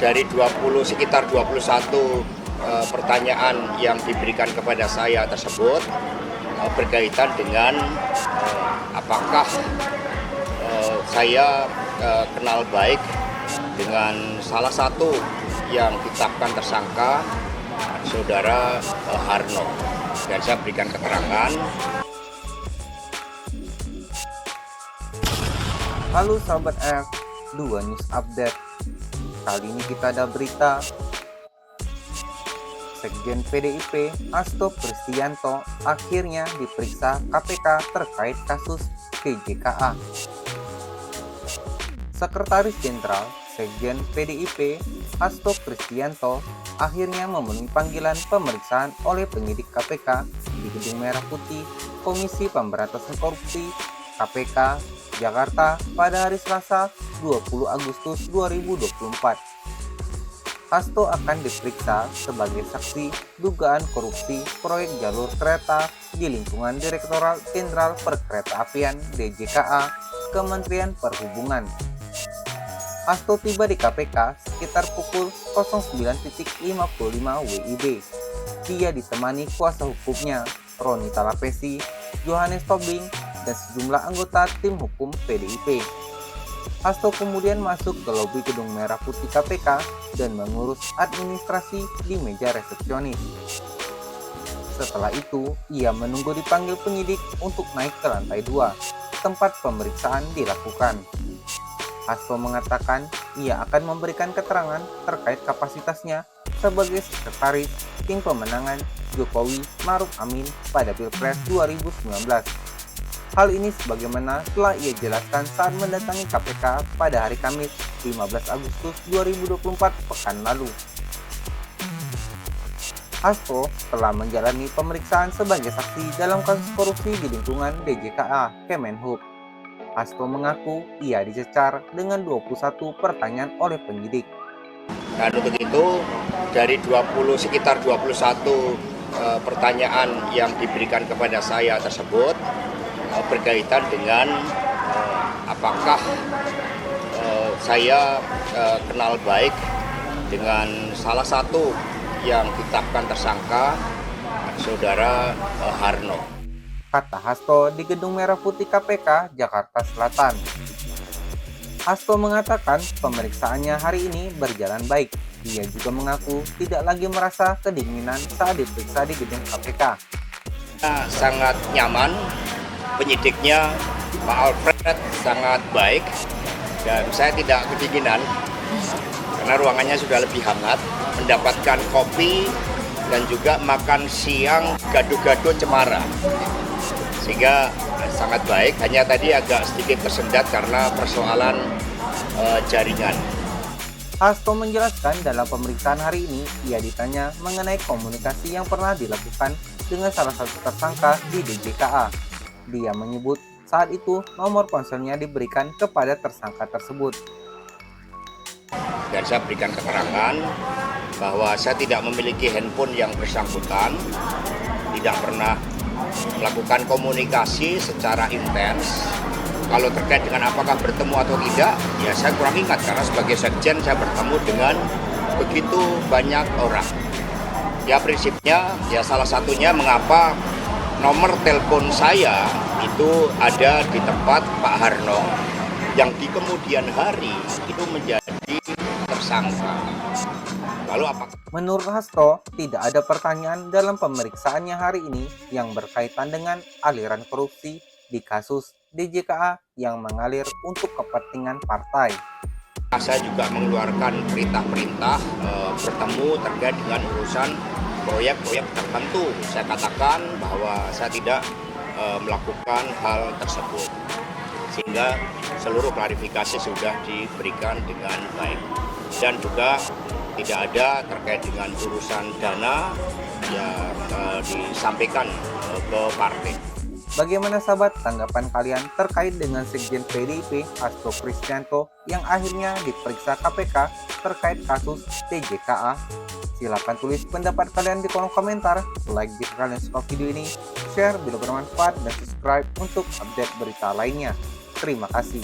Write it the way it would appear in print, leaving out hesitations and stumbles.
dari sekitar 21 pertanyaan yang diberikan kepada saya tersebut berkaitan dengan apakah saya kenal baik dengan salah satu yang ditetapkan tersangka, Saudara Harno, dan saya berikan keterangan. Halo sahabat F2 News Update. Kali ini kita ada berita Sekjen PDIP Hasto Kristianto akhirnya diperiksa KPK terkait kasus DJKA. Sekretaris Jenderal Sekjen PDIP Hasto Kristianto akhirnya memenuhi panggilan pemeriksaan oleh penyidik KPK di Gedung Merah Putih Komisi Pemberantasan Korupsi KPK Jakarta pada hari Selasa 20 Agustus 2024. Hasto akan diperiksa sebagai saksi dugaan korupsi proyek jalur kereta di lingkungan Direktorat Jenderal Perkeretaapian DJKA Kementerian Perhubungan. Hasto tiba di KPK sekitar pukul 09.55 WIB. Dia ditemani kuasa hukumnya, Roni Talapesi, Johannes Tobing, dan sejumlah anggota tim hukum PDIP. Hasto kemudian masuk ke lobi Gedung Merah Putih KPK dan mengurus administrasi di meja resepsionis. Setelah itu, ia menunggu dipanggil penyidik untuk naik ke lantai 2, tempat pemeriksaan dilakukan. Hasto mengatakan ia akan memberikan keterangan terkait kapasitasnya sebagai sekretaris tim pemenangan Jokowi Maruf Amin pada Pilpres 2019. Hal ini sebagaimana telah ia jelaskan saat mendatangi KPK pada hari Kamis 15 Agustus 2024 pekan lalu. Hasto telah menjalani pemeriksaan sebagai saksi dalam kasus korupsi di lingkungan DJKA Kemenhub. Hasto mengaku ia dicecar dengan 21 pertanyaan oleh penyidik. Dan untuk itu, dari sekitar 21 pertanyaan yang diberikan kepada saya tersebut berkaitan dengan apakah saya kenal baik dengan salah satu yang ditetapkan tersangka, Saudara Harno. Kata Hasto di Gedung Merah Putih KPK Jakarta Selatan. Hasto mengatakan pemeriksaannya hari ini berjalan baik. Dia juga mengaku tidak lagi merasa kedinginan saat diperiksa di gedung KPK. Sangat nyaman, penyidiknya Pak Alfred sangat baik, dan saya tidak kedinginan karena ruangannya sudah lebih hangat, mendapatkan kopi dan juga makan siang gado-gado cemara, sehingga sangat baik. Hanya tadi agak sedikit tersendat karena persoalan jaringan. Hasto menjelaskan dalam pemeriksaan hari ini ia ditanya mengenai komunikasi yang pernah dilakukan dengan salah satu tersangka di DJKA. Dia menyebut saat itu nomor ponselnya diberikan kepada tersangka tersebut. Dan saya berikan keterangan bahwa saya tidak memiliki handphone yang bersangkutan, tidak pernah melakukan komunikasi secara intens. Kalau terkait dengan apakah bertemu atau tidak, ya saya kurang ingat karena sebagai sekjen saya bertemu dengan begitu banyak orang. Ya prinsipnya, ya salah satunya mengapa nomor telepon saya itu ada di tempat Pak Harno yang di kemudian hari itu menjadi tersangka. Lalu apakah menurut Hasto, tidak ada pertanyaan dalam pemeriksaannya hari ini yang berkaitan dengan aliran korupsi di kasus DJKA yang mengalir untuk kepentingan partai. Saya juga mengeluarkan perintah-perintah bertemu terkait dengan urusan proyek-proyek tertentu. Saya katakan bahwa saya tidak melakukan hal tersebut, sehingga seluruh klarifikasi sudah diberikan dengan baik. Dan juga tidak ada terkait dengan urusan dana yang disampaikan ke partai. Bagaimana sahabat tanggapan kalian terkait dengan Sekjen PDIP Hasto Kristianto yang akhirnya diperiksa KPK terkait kasus DJKA? Silahkan tulis pendapat kalian di kolom komentar, like jika kalian suka video ini, share bila bermanfaat, dan subscribe untuk update berita lainnya. Terima kasih.